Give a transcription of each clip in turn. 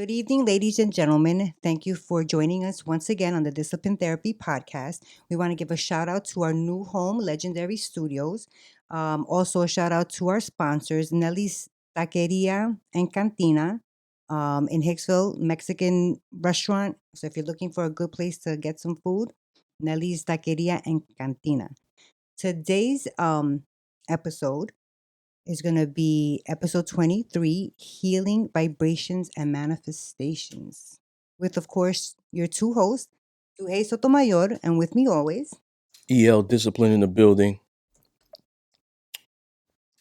Good evening, ladies and gentlemen. Thank you for joining us once again on the Discipline Therapy Podcast. We want to give a shout out to our new home, Legendary Studios. Also, a shout out to our sponsors, Nelly's Taqueria and Cantina in Hicksville, Mexican restaurant. So, if you're looking for a good place to get some food, Nelly's Taqueria and Cantina. Today's episode is going to be episode 23, Healing Vibrations and Manifestations, with, of course, your two hosts, Tuhei Sotomayor, and with me always. EL Discipline in the building.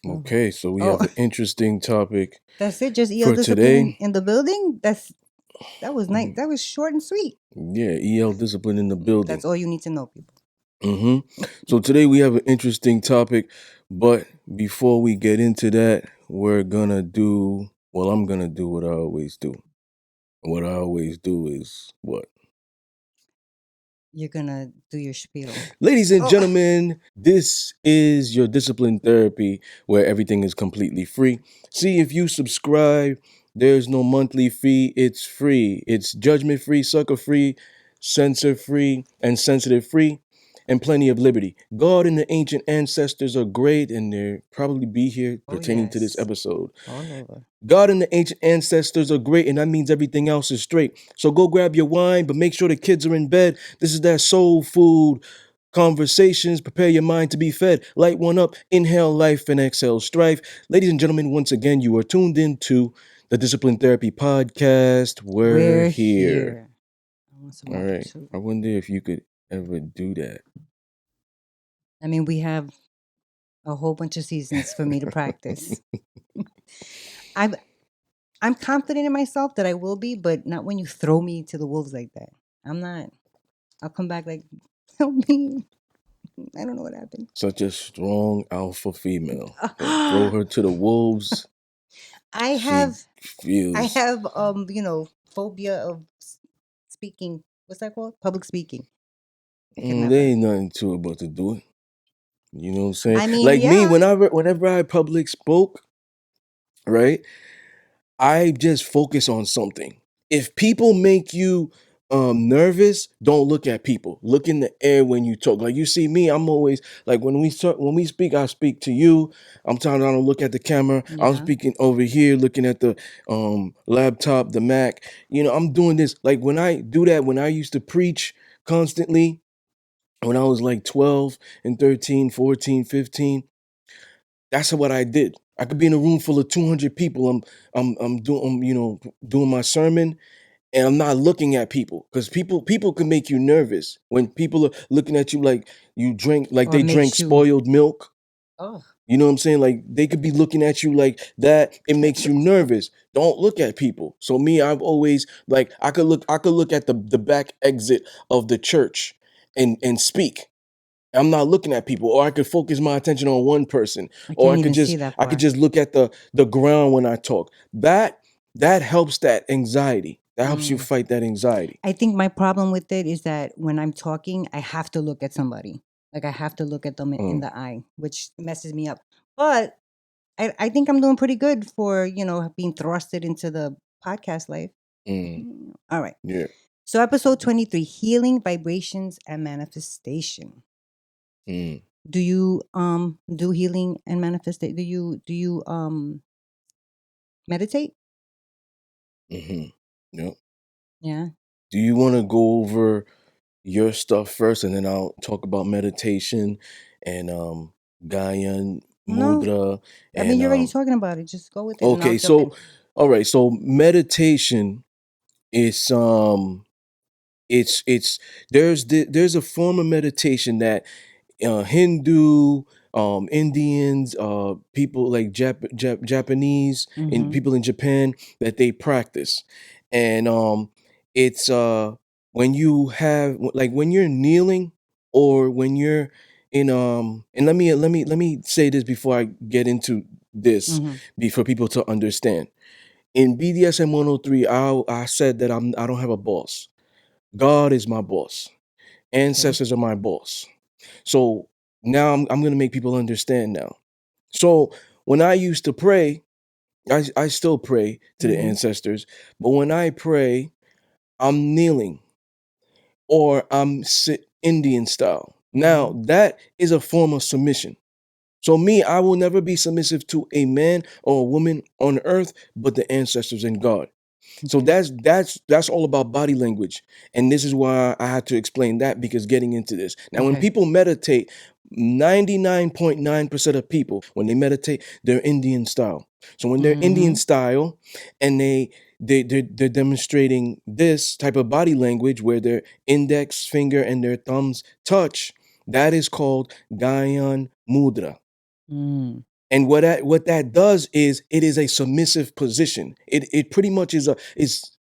Okay, so we have an interesting topic. That's it, just EL for Discipline today. in the building? That was nice. That was short and sweet. Yeah, EL Discipline in the building. That's all you need to know, people. So today we have an interesting topic, but before we get into that, I'm gonna do what I always do. What I always do is what? You're gonna do your spiel. Ladies and gentlemen, this is your Discipline Therapy, where everything is completely free. See, if you subscribe, there's no monthly fee. It's free. It's judgment free, sucker free, censor free, and sensitive free, and plenty of liberty. God and the ancient ancestors are great, and they'll probably be here pertaining to this episode. All over. God and the ancient ancestors are great, and that means everything else is straight. So go grab your wine, but make sure the kids are in bed. This is that soul food conversations. Prepare your mind to be fed. Light one up, inhale life, and exhale strife. Ladies and gentlemen, once again, you are tuned into the Discipline Therapy Podcast. We're here. All right. I wonder if you could ever do that. I mean, we have a whole bunch of seasons for me to practice. I'm confident in myself that I will be, but not when you throw me to the wolves like that. I'm not. I'll come back like, help me. I don't know what happened. Such a strong alpha female. Throw her to the wolves. I have phobia of speaking. What's that called? Public speaking. There ain't nothing to it but to do it. You know what I'm saying? I mean, me, whenever I public spoke, right? I just focus on something. If people make you nervous, don't look at people. Look in the air when you talk. Like you see me, I'm always like when we speak, I speak to you. I'm telling you, I don't look at the camera. Yeah. I'm speaking over here, looking at the laptop, the Mac. You know, I'm doing this. Like when I do that, when I used to preach constantly, when I was like 12 and 13, 14, 15, that's what I did. I could be in a room full of 200 people. I'm doing my sermon, and I'm not looking at people because people can make you nervous when people are looking at you like you drink, like they drink spoiled milk. Oh. You know what I'm saying? Like they could be looking at you like that. It makes you nervous. Don't look at people. So me, I've always like I could look at the back exit of the church and speak. I'm not looking at people, or I could focus my attention on one person, or I could just look at the ground when I talk. That helps that anxiety. That helps you fight that anxiety. I think my problem with it is that when I'm talking, I have to look at somebody. Like I have to look at them in the eye, which messes me up. But I think I'm doing pretty good for, being thrusted into the podcast life. All right. Yeah. So episode 23, Healing Vibrations and Manifestation. Do you do healing and manifestation? Do you meditate? Yep. Yeah. Do you want to go over your stuff first, and then I'll talk about meditation and Gaian Mudra? I mean, you're already talking about it. Just go with it. Okay, so all right, so meditation is it's there's a form of meditation that Hindu, Indians, people like Japanese, and people in Japan that they practice, and it's when you have when you're kneeling or when you're in and let me say this before I get into this, for people to understand. In BDSM 103, I said that I don't have a boss. God is my boss. Ancestors are my boss. So now I'm going to make people understand now. So when I used to pray, I still pray to the Mm-hmm. ancestors, but when I pray, I'm kneeling or I'm sit Indian style. Mm-hmm. Now that is a form of submission. So me, I will never be submissive to a man or a woman on earth, but the ancestors and God. So Okay. that's all about body language. And this is why I had to explain that, because getting into this. Now when Okay. people meditate, 99.9% of people when they meditate, they're Indian style. So when they're Indian Mm-hmm. style and they're demonstrating this type of body language where their index finger and their thumbs touch, that is called Gayan Mudra. Mm. And what that does is it is a submissive position. It pretty much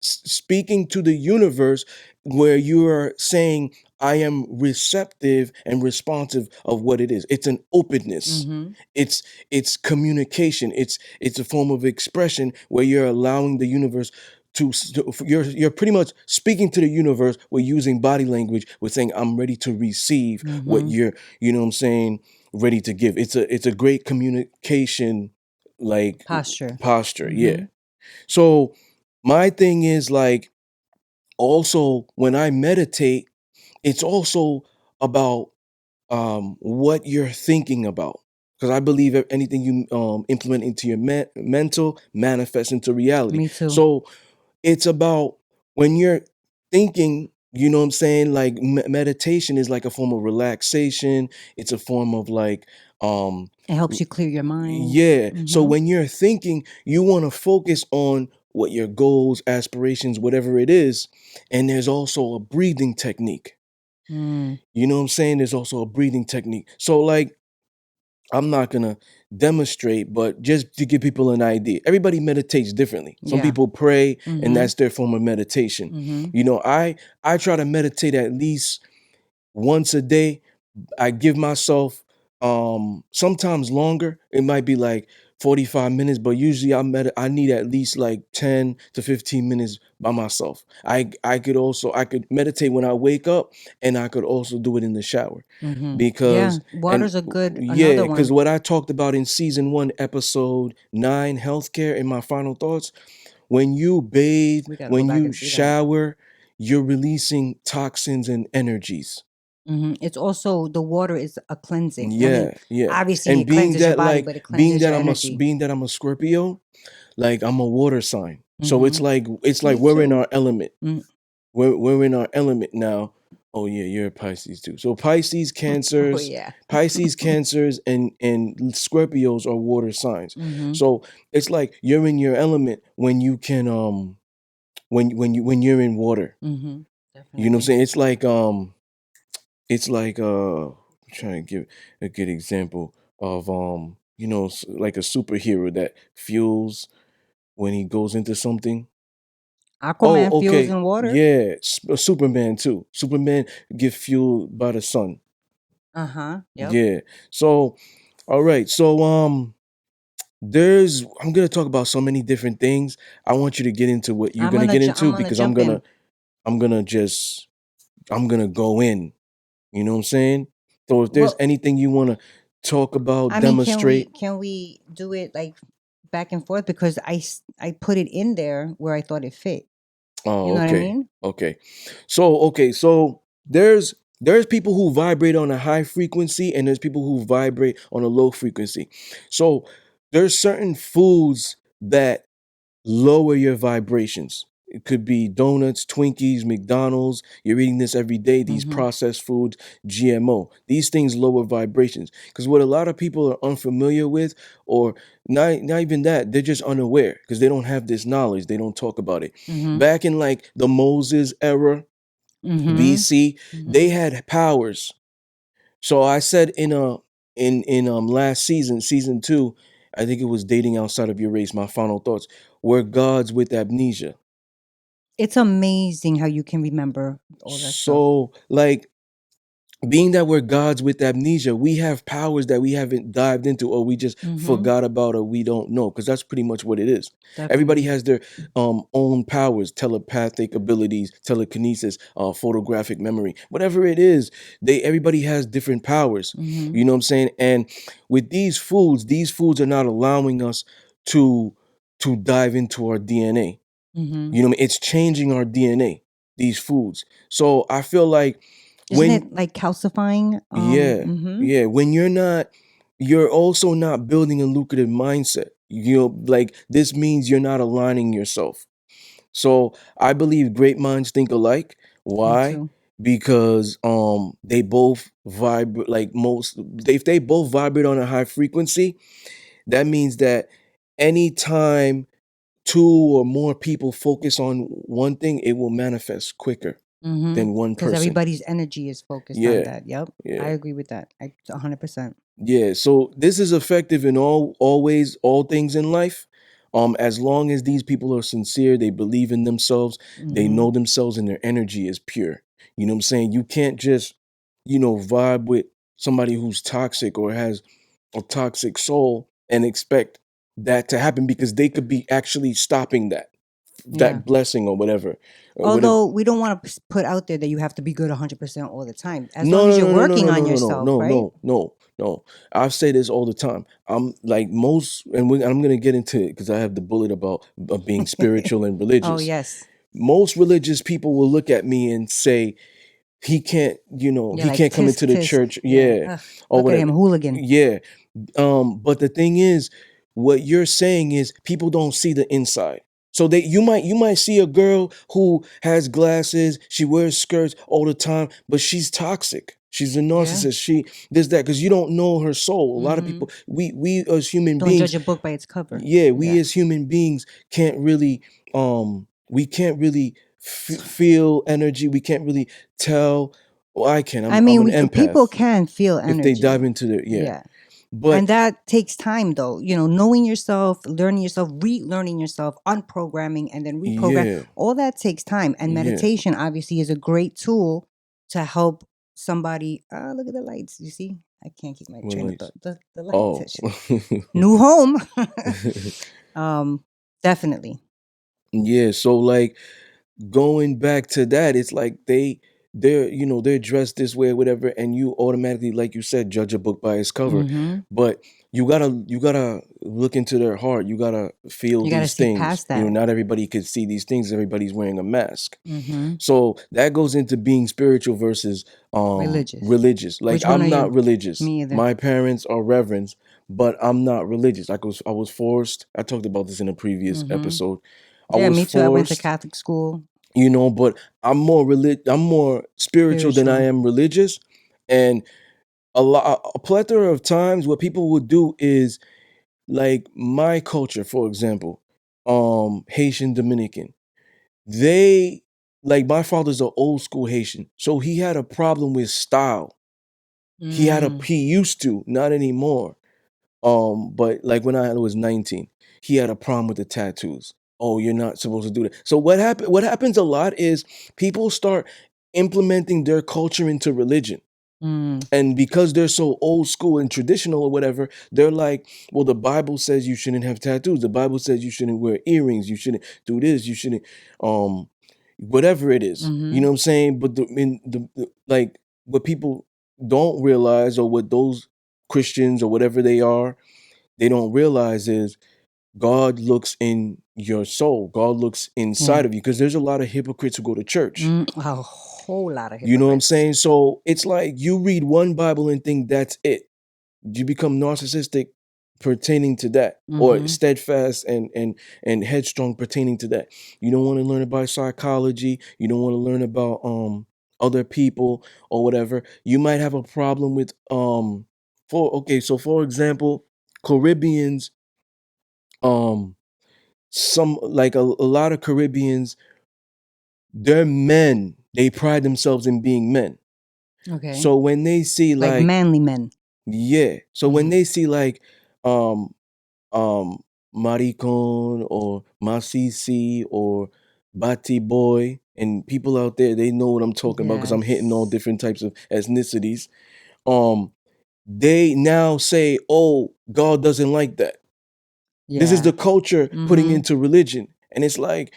speaking to the universe, where you are saying, I am receptive and responsive of what it is. It's an openness. Mm-hmm. It's it's communication. It's a form of expression where you're allowing the universe you're pretty much speaking to the universe. We're using body language. We're saying, I'm ready to receive what Mm-hmm. you're, you know what I'm saying, ready to give. It's a great communication, like, Posture. posture. Yeah. Mm-hmm. So my thing is, like, also when I meditate, it's also about what you're thinking about, because I believe that anything you implement into your mental manifests into reality. Me too. So it's about when you're thinking, you know what I'm saying, like, meditation is like a form of relaxation. It's a form of, like, um It helps you clear your mind. yeah. So Mm-hmm. when you're thinking, you want to focus on what your goals, aspirations, whatever it is. And there's also a breathing technique. Mm. You know what I'm saying? There's also a breathing technique. So, like, I'm not gonna demonstrate, but just to give people an idea, everybody meditates differently. Some Yeah. people pray, and Mm-hmm. that's their form of meditation. Mm-hmm. You know, I try to meditate at least once a day. I give myself sometimes longer. It might be like 45 minutes, but usually I need at least like 10 to 15 minutes by myself. I could meditate when I wake up, and I could also do it in the shower. Mm-hmm. Yeah. Because and Water's a good yeah, another because one. what I talked about in season 1, episode 9, healthcare, in my final thoughts, when you bathe, We gotta go when back you and see that. shower, you're releasing toxins and energies. Mm-hmm. It's also the water is a cleansing. I mean, Yeah, yeah. obviously And it cleanses your body, but it cleanses your energy. being that I'm a Scorpio, like, I'm a water sign. So Mm-hmm. it's like Me we're in too. our element. Mm. We're in our element now. Oh yeah, you're a Pisces too. So Oh yeah. Pisces, Cancers, and Scorpios are water signs. Mm-hmm. So it's like you're in your element when you can when you're in water. Mm-hmm. You know what I'm Definitely. saying? It's like I'm trying to give a good example of like a superhero that fuels when he goes into something. Oh, Aquaman fuels okay. in water. Yeah, Superman too. Superman get fueled by the sun. Uh-huh. Yep. Yeah. So, all right. So, I'm gonna talk about so many different things. I want you to get into what you're gonna get I'm into, gonna because jump in. I'm gonna just I'm gonna go in. You know what I'm saying? So if there's Well, anything you want to talk about, I mean, demonstrate. can we do it like back and forth because I put it in there where I thought it fit. You Oh, know what I okay. mean? Okay. So there's people who vibrate on a high frequency, and there's people who vibrate on a low frequency. So there's certain foods that lower your vibrations. It could be donuts, Twinkies, McDonald's. You're eating this every day, these Mm-hmm. processed foods, GMO. These things lower vibrations. Because what a lot of people are unfamiliar with, or not even that, they're just unaware because they don't have this knowledge. They don't talk about it. Mm-hmm. Back in, like, the Moses era, Mm-hmm. BC, they Mm-hmm. had powers. So I said in last season 2, I think it was dating outside of your race, my final thoughts, were gods with amnesia. It's amazing how you can remember all that stuff. So, like, being that we're gods with amnesia, we have powers that we haven't dived into, or we just Mm-hmm. forgot about, or we don't know, because that's pretty much what it is. Everybody Definitely. has their own powers, telepathic abilities, telekinesis, photographic memory, whatever it is. Everybody has different powers. Mm-hmm. You know what I'm saying? And with these foods are not allowing us to to dive into our DNA. Mm-hmm. You know what I mean? It's changing our DNA, these foods. So I feel like Isn't when it like calcifying? yeah, Mm-hmm. yeah, when you're also not building a lucrative mindset. You know, like this means you're not aligning yourself. So I believe great minds think alike. Me Why? too. Because they both vibrate like most if they both vibrate on a high frequency, that means that anytime two or more people focus on one thing, it will manifest quicker Mm-hmm. than one Because person. everybody's energy is focused on Yeah, that. Yep. I yeah. agree with that. 100%. Yeah, so this is effective in always all things in life. As long as these people are sincere, they believe in themselves, they Mm-hmm. know themselves, and their energy is pure. You know what I'm saying? You can't just, vibe with somebody who's toxic or has a toxic soul and expect that to happen because they could be actually stopping Yeah. that blessing or whatever. Or whatever. Although we don't want to put out there that you have to be good 100% all the time. As long No, as no, you're no, no, no, working no, on no, no, no, yourself, no, right? no, no, no. I say this all the time. I'm like most, and I'm gonna get into it because I have the bullet about being spiritual and Oh, religious. yes. Most religious people will look at me and say, "He can't, Yeah, he like can't come tisk into the tisk. church, Yeah. yeah, Ugh, or look at whatever." him, hooligan. Yeah, but the thing is, what you're saying is people don't see the inside. So you might see a girl who has glasses, she wears skirts all the time, but she's toxic. She's a Yeah. narcissist. She does that because you don't know her soul. A lot of Mm-hmm. people, we as human Don't beings, judge a book by its cover. yeah, Yeah. we as human beings can't really we can't really feel energy. We can't really tell. Well, I can. I I'm mean, an people empath. can feel If they dive energy. into their, yeah. Yeah. But And that takes time, though. Knowing yourself, learning yourself, relearning yourself, unprogramming, and then reprogram. yeah, All that takes time. And yeah. meditation, obviously, is a great tool to help somebody. Look at the lights. You see? I can't keep my Well, train of like, thought. The lights. oh. New home. um, Definitely. Yeah, so like going back to that, it's like they're dressed this way or whatever, and you automatically, like you said, judge a book by its cover. Mm-hmm. But you gotta look into their heart. You gotta feel You got to these see things. past that. Not everybody could see these things. Everybody's wearing a mask. Mm-hmm. So that goes into being spiritual versus Religious. religious. Like Which one are I'm not you? religious. Me either. My parents are reverends, but I'm not religious. Like I was forced. I talked about this in a previous Mm-hmm. episode. I Yeah, was me too. I went to forced, Catholic school. but I'm more spiritual than I Spiritual. am religious. And a plethora of times what people would do is like my culture, for example, Haitian Dominican. They like my father's an old school Haitian, so he had a problem with style. Mm. He used to, not anymore. But like when I was 19, he had a problem with the tattoos. Oh, you're not supposed to do that. So what happens a lot is people start implementing their culture into religion. Mm. And because they're so old school and traditional or whatever, they're like, well, the Bible says you shouldn't have tattoos. The Bible says you shouldn't wear earrings. You shouldn't do this. You shouldn't, whatever it is. You Mm-hmm. know what I'm saying? But like what people don't realize, or what those Christians or whatever they don't realize is God looks in your soul. God looks Yeah. inside of you because there's a lot of hypocrites who go to church. A whole lot of You know what I'm hypocrites. saying? So it's like you read one Bible and think that's it. You become narcissistic pertaining to that, or Mm-hmm. steadfast and headstrong pertaining to that. You don't want to learn about psychology. You don't want to learn about other people or whatever. You might have a problem with for example, Caribbeans, um some like a lot of Caribbeans, they're men. They pride themselves in being men. Okay. So when they see Like like, manly men. yeah, so when Mm-hmm. they see like um um maricon or masisi or bati boy and people out there, they know what I'm talking about because I'm hitting all Yes. different types of ethnicities. um they now say, oh, God doesn't like that. This is Yeah. the culture putting Mm-hmm. into religion, and it's like,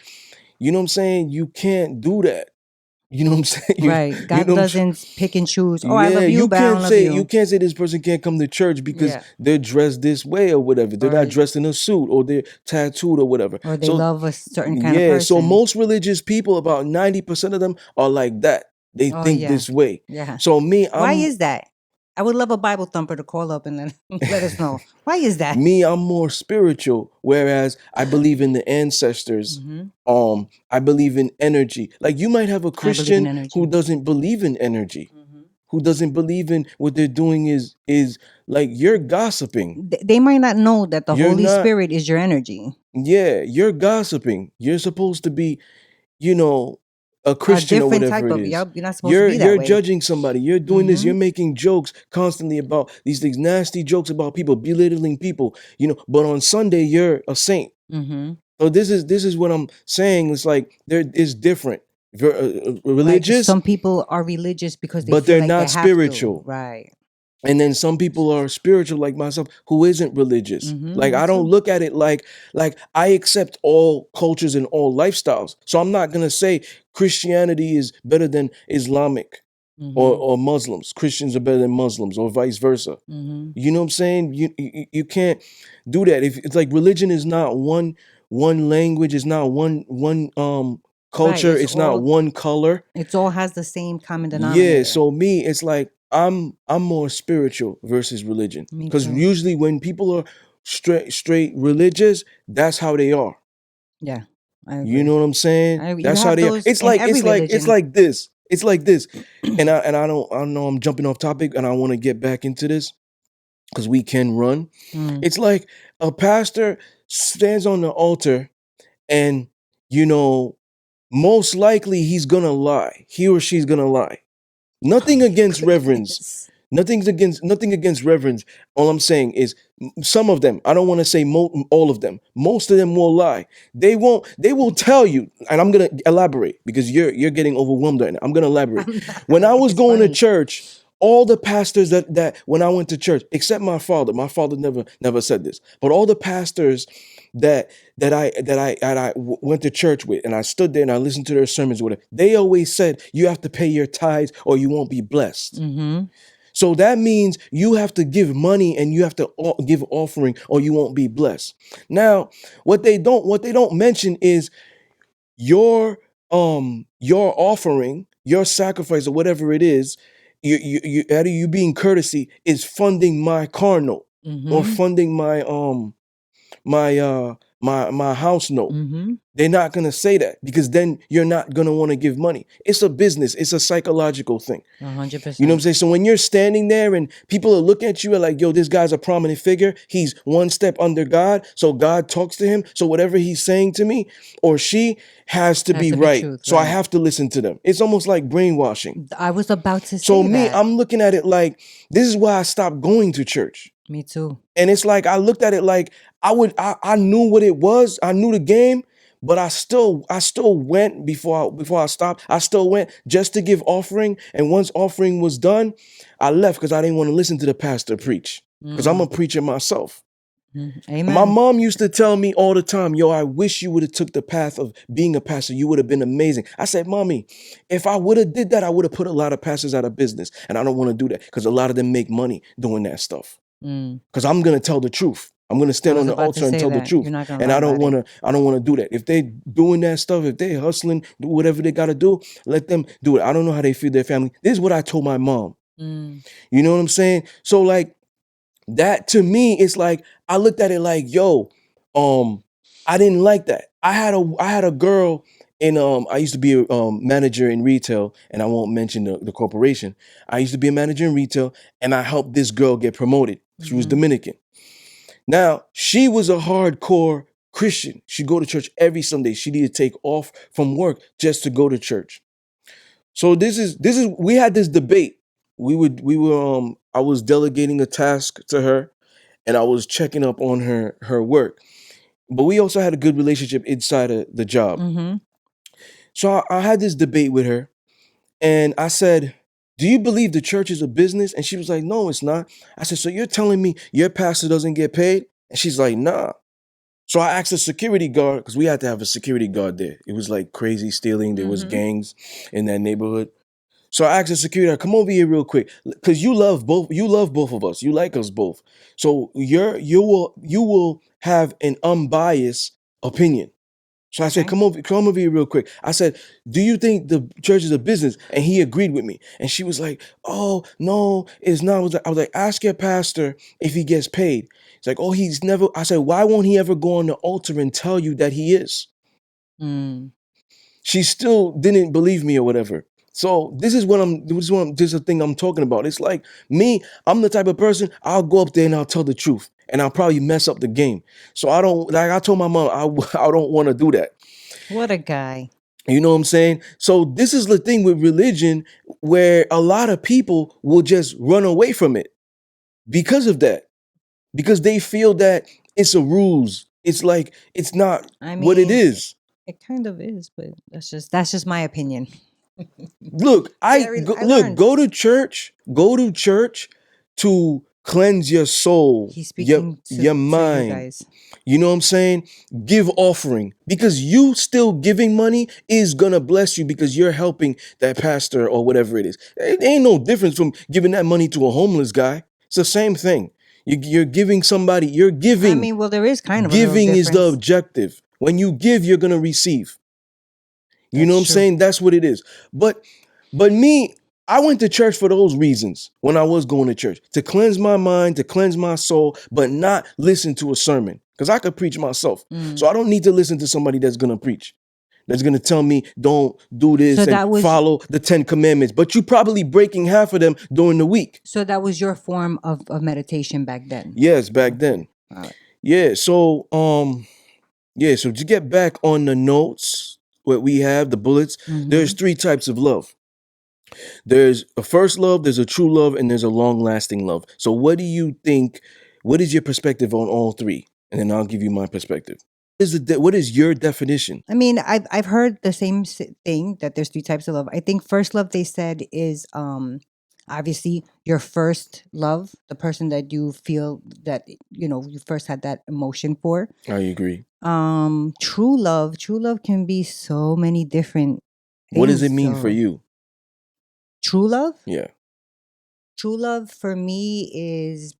you know what I'm saying, you can't do that. You know what I'm saying? Right. You God know what I'm saying? doesn't pick and choose. Oh, I Yeah, love you, you but I don't can't love say you you. can't say this person can't come to church because Yeah. they're dressed this way or whatever. They're not Or dressed in a suit or they're tattooed or whatever. or they So love a certain kind of yeah, so person. most religious people, about 90% of them are like that. They Oh think yeah. this way. Yeah. So me, Why I'm is that? I would love a Bible thumper to call up and let us know. Why is that? I'm more spiritual, whereas I believe in the ancestors. Hmm. I believe in energy. Like you might have a I believe in Christian who energy. doesn't believe in energy, Hmm. who doesn't believe in what they're doing is like you're gossiping. They might not know that the You're Holy not, Spirit is your energy. yeah, you're gossiping. You're supposed to be, you know, a A Christian or different whatever type it of, is. yup, you're not supposed to be that You're way. judging somebody. You're doing this. Mm-hmm. You're making jokes constantly about these things, nasty jokes about people, belittling people. But on Sunday you're a saint. Mm-hmm. So this is what I'm saying. It's like there is different. Like Religious, some people are religious because they but feel they're like they not have to. spiritual. Right. And then some people are spiritual like myself who isn't religious. Mm-hmm. Like Me I don't too. look at it like I accept all cultures and all lifestyles. So I'm not gonna say Christianity is better than Islamic Mm-hmm. or Muslims. Christians are better than Muslims or vice versa. Mm-hmm. You know what I'm saying? You can't do that. If it's like religion is not one language, it's not one Right. culture, it's not one color. It's all has the same common Yeah, denominator. so me, it's like I'm more spiritual versus religion. Me Because too. usually when people are straight religious, that's how they are. Yeah. I You agree. know what I'm saying? You That's how have they are. those It's in like every it's like it's religion. like this. It's like this. And I know I'm jumping off topic and I want to get back into this because we can run. Mm. It's like a pastor stands on the altar and you know most likely he's gonna lie. He or she's gonna lie. Oh Nothing my against reverends. goodness. Nothing against reverends. All I'm saying is some of them. I don't want to say all of them. Most of them will lie. They won't. They will tell you, and I'm gonna elaborate because you're getting overwhelmed right now. I'm gonna elaborate. I'm not. When I I think was it's going to funny. church, all the pastors that when I went to church, except my father never said this, but all the pastors that went to church with, and I stood there and I listened to their sermons with it. They always said you have to pay your tithes or you won't be blessed. Mm-hmm. So that means you have to give money and you have to give offering or you won't be blessed. Now, what they don't mention is your offering, your sacrifice or whatever it is, out of you being courtesy is funding my car note or Mm-hmm. funding my house note. Mm-hmm. They're not going to say that because then you're not going to want to give money. It's a business. It's a psychological thing. You know what I'm 100%. saying? So when you're standing there and people are looking at you and like, yo, this guy's a prominent figure. He's one step under God. So God talks to him. So whatever he's saying to me or she has to Has be to be right. truth, So I right? have to listen to them. It's almost like brainwashing. I was about to So say me, that. I'm looking at it like this is why I stopped going to church. Me too. And it's like I looked at it like I knew what it was. I knew the game, but I still went before I stopped. I still went just to give offering. And once offering was done, I left because I didn't want to listen to the pastor preach. Because I'm a Mm. preacher myself. My Amen. mom used to tell me all the time, yo, I wish you would have took the path of being a pastor. You would have been amazing. I said, Mommy, if I would have did that, I would have put a lot of pastors out of business. And I don't want to do that because a lot of them make money doing that stuff. Mm. Because I'm gonna tell the truth. I'm gonna I stand on was the about to altar and say tell the that. You're truth. not gonna And lie I don't about it. wanna I don't wanna do that. If they doing that stuff, if they hustling, do whatever they gotta do, let them do it. I don't know how they feed their family. This is what I told my mom. Mm. You know what I'm saying? So like that to me, it's like I looked at it like, yo, I didn't like that. I had a girl in I used to be a manager in retail, and I won't mention the corporation. I used to be a manager in retail, and I helped this girl get promoted. She was Mm-hmm. Dominican. Now, she was a hardcore Christian. She'd go to church every Sunday. She needed to take off from work just to go to church. So this is we had this debate. We were I was delegating a task to her and I was checking up on her work. But we also had a good relationship inside of the job. Mm-hmm. So I had this debate with her and I said, "Do you believe the church is a business?" And she was like, "No, it's not." I said, "So you're telling me your pastor doesn't get paid?" And she's like, "Nah." So I asked the security guard, because we had to have a security guard there. It was like crazy stealing. There was gangs in that neighborhood. So I asked the security guard, come over here real quick. Because you love both of us. You like us both. So you will have an unbiased opinion. So I said, Okay. come over here real quick. I said, do you think the church is a business? And he agreed with me. And she was like, oh, no, it's not. I was like, ask your pastor if he gets paid. He's like, oh, he's never. I said, why won't he ever go on the altar and tell you that he is? Mm. She still didn't believe me or whatever. So this is the thing I'm talking about. It's like me, I'm the type of person, I'll go up there and I'll tell the truth. And I'll probably mess up the game. So I don't, like I told my mom, I don't want to do that. What a guy. You know what I'm saying? So this is the thing with religion where a lot of people will just run away from it because of that. Because they feel that it's a ruse. It's like it's not I what it mean, is. it kind of is, but that's just my opinion. Look, I learned. go to church, to cleanse your soul, He's your speaking your to you mind. guys. You know what I'm saying? Give offering, because you still giving money is gonna bless you because you're helping that pastor or whatever it is. It ain't no difference from giving that money to a homeless guy. It's the same thing. You're giving somebody. You're I giving. mean, well, there is kind of a little Giving is the difference. objective. When you give, you're gonna receive. You know That's what I'm true. saying? That's what it is. But me, I went to church for those reasons when I was going to church, to cleanse my mind, to cleanse my soul, but not listen to a sermon, because I could preach myself. Mm. So I don't need to listen to somebody that's going to preach, that's going to tell me don't do So this and that was follow the 10 commandments, but you probably breaking half of them during the week. your form of meditation back then. Yes, back then. All right. Yeah, so so to get back on the notes, what we have, the bullets, there's 3 types of love. There's a first love, there's a true love, and there's a long-lasting love. So what do you think, what is your perspective on all 3? And then I'll give you my perspective. What is your definition? I mean, I've heard the same thing, that there's 3 types of love. I think first love, they said, is obviously your first love, the person that you feel that you first had that emotion for. I agree. True love can be so many different What does it things. mean for So you? true love, Yeah. true love for me is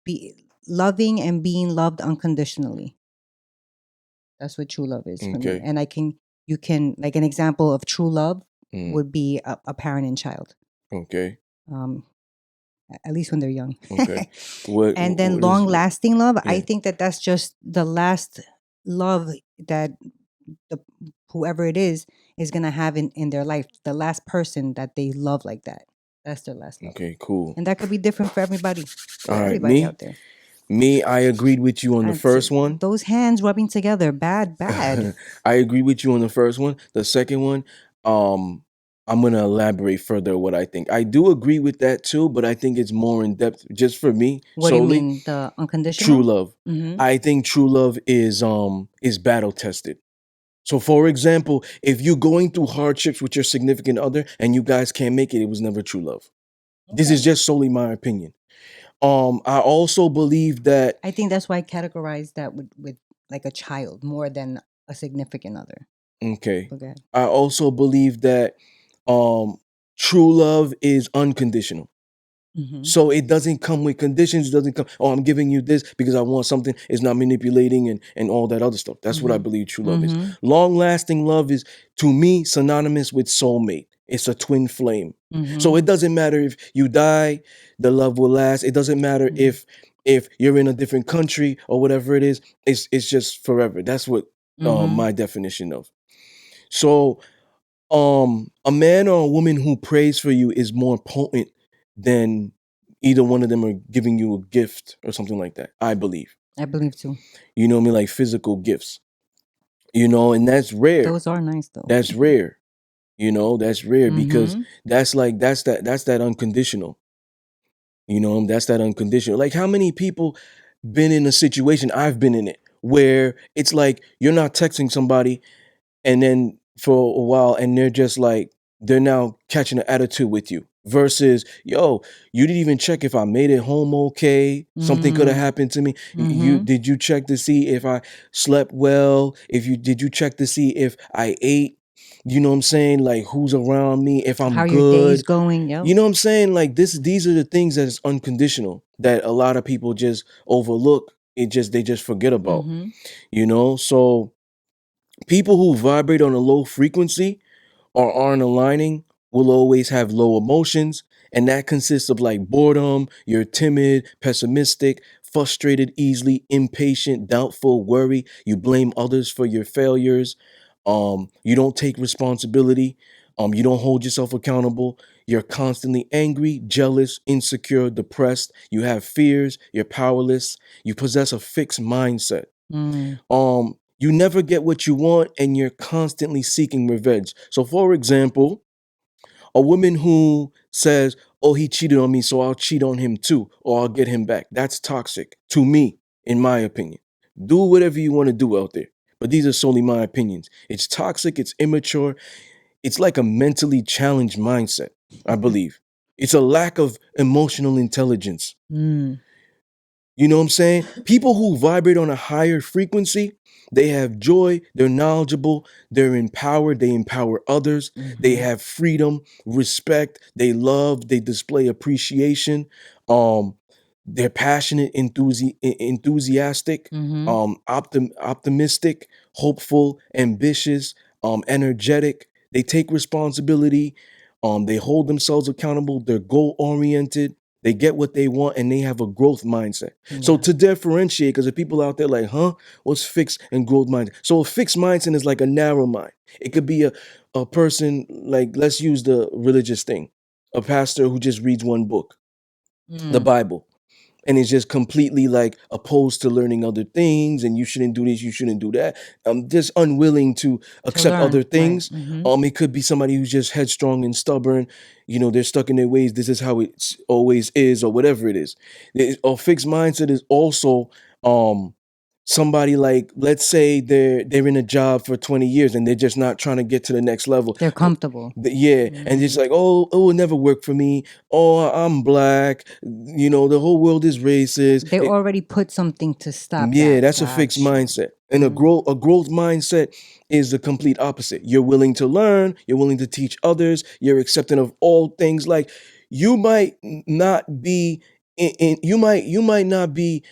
loving and being loved unconditionally. That's what true love is for me. Okay. And you can, like, an example of true love Mm, would be a parent and child. okay. Um, at least when they're young. Okay. What And then what is long lasting love, I yeah. think that's just the last love that the whoever it is gonna have in their life. The last person that they love like that. That's their last love. Okay, cool. And that could be different for everybody. For All right, everybody out there. me, I agreed with you on the And first one. those hands rubbing together, bad. I agree with you on the first one. The second one, I'm gonna elaborate further what I think. I do agree with that too, but I think it's more in depth just for me What do you solely. mean, the True unconditional? love. Mm-hmm. I think true love is battle tested. So for example, if you're going through hardships with your significant other and you guys can't make it, it was never true love. This is just solely my opinion. I also believe that I think that's why I categorize that with like a child more than a significant other. okay. Okay. I also believe that um true love is unconditional. Mm-hmm. So it doesn't come with conditions. It doesn't come, oh, I'm giving you this because I want something. It's not manipulating and all that other stuff. That's what I believe true love is. Long lasting love is, to me, synonymous with soulmate. It's a twin flame. So it doesn't matter if you die, the love will last. It doesn't matter if you're in a different country or whatever it is. It's just forever. That's what my definition of. So a man or a woman who prays for you is more potent than either one of them are giving you a gift or something like that, I believe. I believe too. You know what I mean? Like physical gifts. And that's rare. Those are nice though. That's rare. That's rare because that's that unconditional. That's that unconditional. Like, how many people been in a situation, I've been in it, where it's like you're not texting somebody and then for a while and they're just like, they're now catching an attitude with you. versus, yo, you didn't even check if I made it home okay. Something could have Mm. happened to me. You Mhm. did you check to see if I slept well? If you did you check to see if I ate? You know what I'm saying? Like who's around me, if I'm How your day's good. going? Yep. You know what I'm saying? Like these are the things that is unconditional that a lot of people just overlook. They just forget about. Mhm. So people who vibrate on a low frequency or aren't aligning will always have low emotions. And that consists of like boredom, you're timid, pessimistic, frustrated easily, impatient, doubtful, worry. You blame others for your failures. You don't take responsibility. You don't hold yourself accountable. You're constantly angry, jealous, insecure, depressed. You have fears. You're powerless. You possess a fixed mindset. Mm. You never get what you want and you're constantly seeking revenge. So for example, a woman who says, "Oh, he cheated on me, so I'll cheat on him too, or I'll get him back." That's toxic to me, in my opinion. Do whatever you want to do out there. But these are solely my opinions. It's toxic, it's immature, it's like a mentally challenged mindset, I believe. It's a lack of emotional intelligence. Mm. You know what I'm saying? People who vibrate on a higher frequency, they have joy, they're knowledgeable, they're empowered, they empower others, they Mhm. have freedom, respect, they love, they display appreciation. Um, they're passionate, enthusiastic, Mhm. optimistic, hopeful, ambitious, energetic. They take responsibility. They hold themselves accountable. They're goal oriented. They get what they want and they have a growth mindset. So Yeah. to differentiate, because the people out there like, huh, what's fixed and growth mindset? So a fixed mindset is like a narrow mind. It could be a person like, let's use the religious thing, a pastor who just reads one book, the Mm. Bible, and is just completely like opposed to learning other things, and you shouldn't do this, you shouldn't do that. Just unwilling to To accept other learn, right. things. Mhm. It could be somebody who's just headstrong and stubborn. They're stuck in their ways. This is how it always is, or whatever it is. A fixed mindset is also somebody like, let's say they're in a job for 20 years and they're just not trying to get to the next level. They're comfortable. Yeah, and it's Mm. like, oh, it will never work for me. Oh, I'm black. The whole world is racist. They already put something to stop Yeah, that. that's a fixed Got you. mindset. And a Mm. growth mindset is the complete opposite. You're willing to learn, you're willing to teach others, you're accepting of all things. Like you might not be you might not be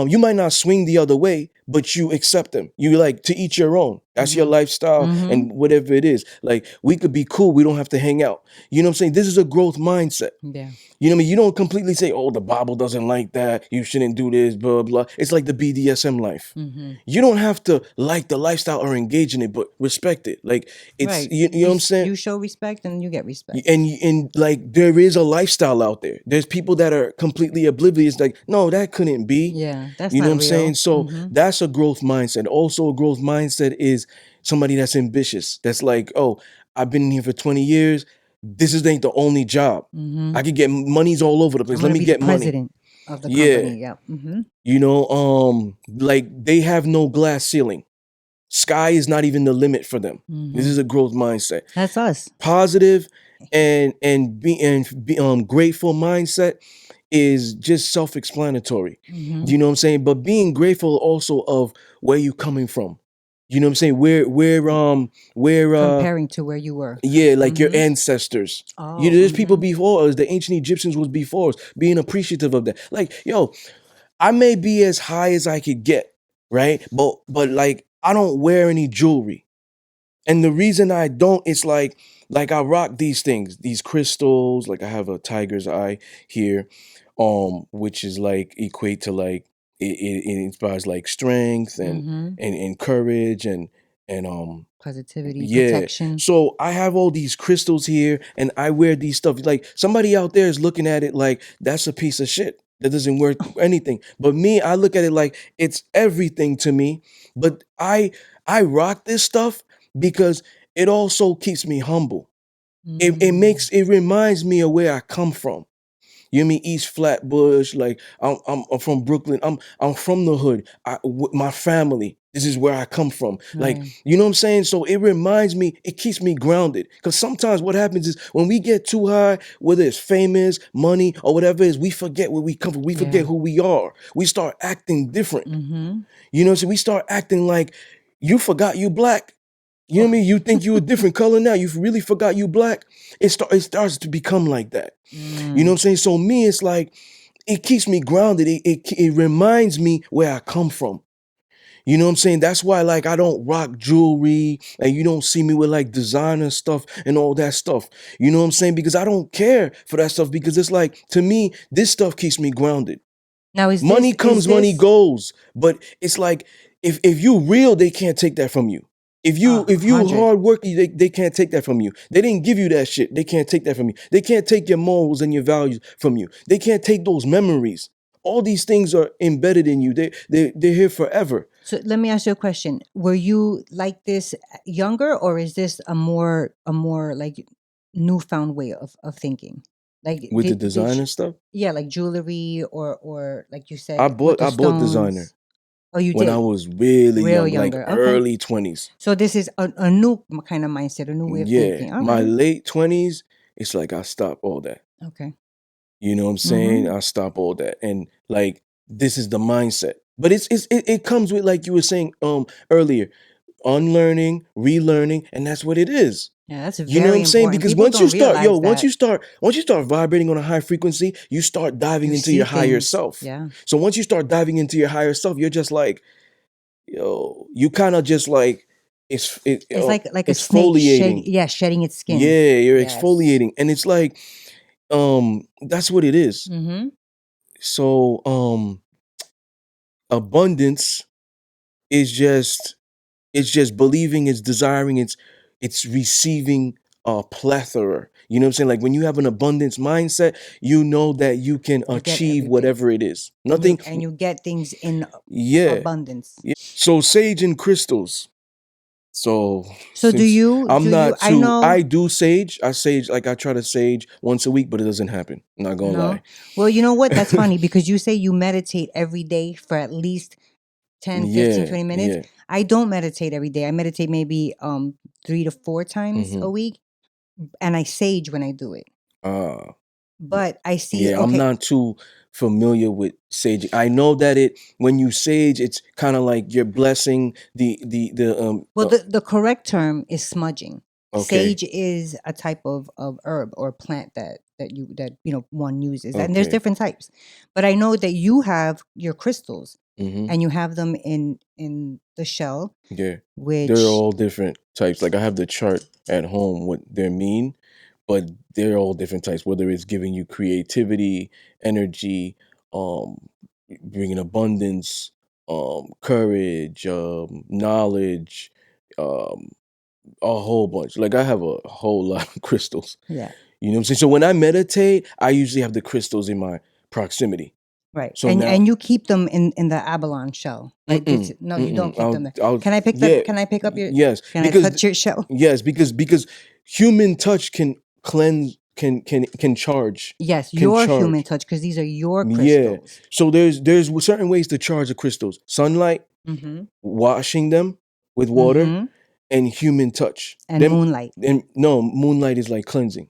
you might not swing the other way, but you accept them. You like to each your own. That's your Mhm. lifestyle Mhm. and whatever it is. Like we could be cool, we don't have to hang out. You know what I'm saying? This is a growth mindset. Yeah. You know what I mean? You don't completely say, "Oh, the Bible doesn't like that. You shouldn't do this." Blah blah. It's like the BDSM life. Mhm. You don't have to like the lifestyle or engage in it, but respect it. Like it's Right. you know what I'm saying. You show respect and you get respect. And like there is a lifestyle out there. There's people that are completely oblivious. Like no, that couldn't be. Yeah, that's You know what not I'm saying? real. So Mhm. that's a growth mindset. Also, a growth mindset is somebody that's ambitious. That's like, oh, I've been in here for 20 years. This is ain't the only job. I Mhm. could get money's all over the I'm place. Let gonna me be the get money. president of the Yeah. company. Yep. Mhm. Like they have no glass ceiling. Sky is not even the limit for them. This is Mhm. a growth mindset. That's us. Positive and grateful mindset is just self-explanatory. Mhm. You know what I'm saying? But being grateful also of where you coming from. You know what I'm saying? Where Comparing to where you were. yeah, like your Mhm. ancestors. Oh. There's people Mhm. before us. The ancient Egyptians was before us. Being appreciative of that. Like, yo, I may be as high as I could get, right? But like I don't wear any jewelry. And the reason I don't, it's like I rock these things, these crystals. Like I have a tiger's eye here, which is like equate to like it inspires like strength and Mhm. and courage and Positivity, yeah. protection. So I have all these crystals here and I wear these stuff. Like somebody out there is looking at it like that's a piece of shit. That doesn't worth anything. But me, I look at it like it's everything to me. But I rock this stuff because it also keeps me humble. Mm. It reminds me of where I come from. You know me, East Flatbush, like I'm from Brooklyn. I'm from the hood. My family. This is where I come from. Like, Right. you know what I'm saying? So it reminds me, it keeps me grounded. Because sometimes what happens is when we get too high, whether it's famous, money, or whatever it is, we forget where we come from. We Yeah. forget who we are. We start acting different. Mm-hmm. You know, so we start acting like you forgot you black. You know what I mean? You think you a different color now. You really forgot you black. It starts to become like that. You know what I'm saying? So me, it's like it keeps me grounded. It reminds me where I come from. You know what I'm saying? That's why like I don't rock jewelry and you don't see me with like designer stuff and all that stuff. You know what I'm saying? Because I don't care for that stuff because it's like to me, this stuff keeps me grounded. Now, Money is comes, money this goes. But it's like if you real, they can't take that from you. If you 100? hard working, they can't take that from you. They didn't give you that shit. They can't take that from you. They can't take your morals and your values from you. They can't take those memories. All these things are embedded in you. They're here forever. So let me ask you a question. Were you like this younger, or is this a more like newfound way of thinking? Like With the did designer stuff. yeah, like jewelry or like you I said with bought the I bought designer stones. Oh, you when I did. was really Real young, like younger. Okay. early 20s. So this is a new kind of mindset, a new way of Yeah. thinking. All My right. late 20s, it's like I stopped all that. Okay. You know what I'm saying? Mm-hmm. I stop all that. And like this is the mindset. But it comes with like you were saying earlier, unlearning, relearning, and that's what it is. Yeah, that's You know what very I'm saying? important. Because People don't realize that. once you start vibrating on a high frequency, you start diving You into see your higher things. self. Yeah. So once you start diving into your higher self, you're just like, yo, you kind of just like It's like a snake exfoliating. shedding its skin. Yeah, you're Yes. exfoliating. And it's like, that's what it is. Mm-hmm. So abundance is just it's just believing, it's desiring, it's receiving a plethora. You know what I'm saying? Like when you have an abundance mindset, you know that you can You get achieve everything. whatever it is. And you Nothing. and you get things in Yeah, abundance. yeah. So sage and crystals. So So do since you I'm do you not I too, know I do sage. I sage like I try to sage once a week, but it doesn't happen. I'm not gonna no. lie. Well, you know what? That's funny because you say you meditate every day for at least 10, 15, Yeah, 20 minutes. yeah. I don't meditate every day. I meditate maybe 3 to 4 times a Mm-hmm. week, and I sage when I do it. Uh But I see, Yeah, I'm okay, not too familiar with sage. I know that it when you sage, it's kind of like you're blessing well, the correct term is smudging. okay, Sage is a type of herb or plant that one uses, and there's okay, different types. But I know that you have your crystals, mm-hmm, and you have them in the shell, yeah, they're which all different types. Like I have the chart at home what they mean, but they're all different types. Whether it's giving you creativity, energy, um, bringing abundance, courage, knowledge, um, a whole bunch. Like I have a whole lot of crystals. yeah, You know what I'm saying? So when I meditate, I usually have the crystals in my proximity. right, So and now, you keep them in the abalone shell, right? This mm-mm, no, you don't mm-mm. keep them there. I'll, Can I pick yeah, that? Can I pick up your? yes, Can I touch your shell? because human touch can cleanse, can charge, Yes, can your human charge. touch, because these are your Yeah. crystals. So there's certain ways to charge the crystals: sunlight, Mm-hmm. washing them with water, Mm-hmm. and human touch. And moonlight. And no, moonlight is like cleansing.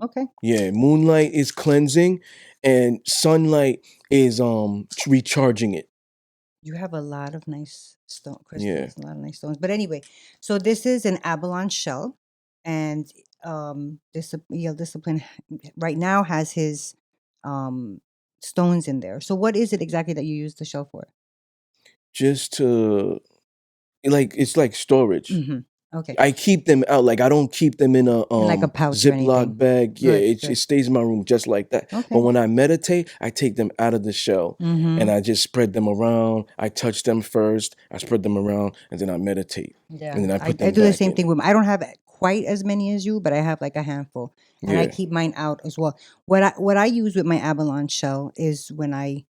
Okay. Yeah, moonlight is cleansing and sunlight is recharging it. You have a lot of nice stone Yeah. crystals, a lot of nice stones. But anyway, so this is an abalone shell, and discipline right now has his um stones in there. So what is it exactly that you use the shell for? Just to like it's like storage. Mm-hmm. Okay. I keep them out. Like I don't keep them in a In like a pouch or Ziploc anything. bag. Yeah, Good, it good. stays in my room just like that. But Okay. when I meditate, I take them out of the shell Mm-hmm. and I just spread them around. I touch them first, I spread them around, and then I meditate. Yeah, And then I I, put I them do the back same in. thing with I don't have quite as many as you, but I have like a handful, and I Yeah. keep mine out as well. What I use with my abalone shell is when I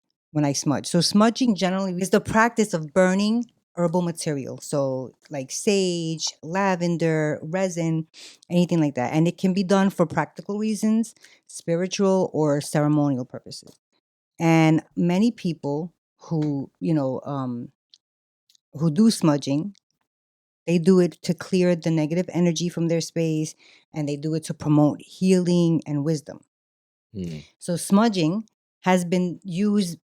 smudge. So smudging generally is the practice of burning herbal material, so like sage, lavender, resin, anything like that, and it can be done for practical reasons, spiritual or ceremonial purposes. And many people who who do smudging, they do it to clear the negative energy from their space, and they do it to promote healing and wisdom. Mm. So smudging has been used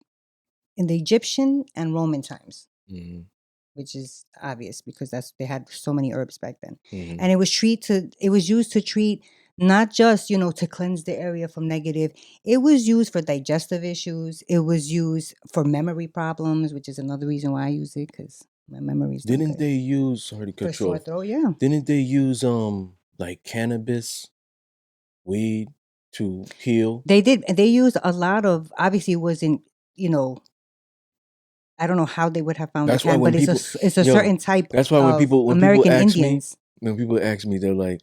in the Egyptian and Roman times, Mhm. which is obvious because they had so many herbs back then. Mhm. And it was used to treat not just, to cleanse the area from negative. It was used for digestive issues. It was used for memory problems, which is another reason why I use it, because my memory's not Didn't good. they use, sorry to For cut you sore off, throat, yeah. didn't they use like cannabis, weed to heal? They did. They used a lot of, obviously it wasn't, I don't know how they would have found the That's why can, when but people, it's a yo, certain type that's why of when people American ask me, Indians. they're like,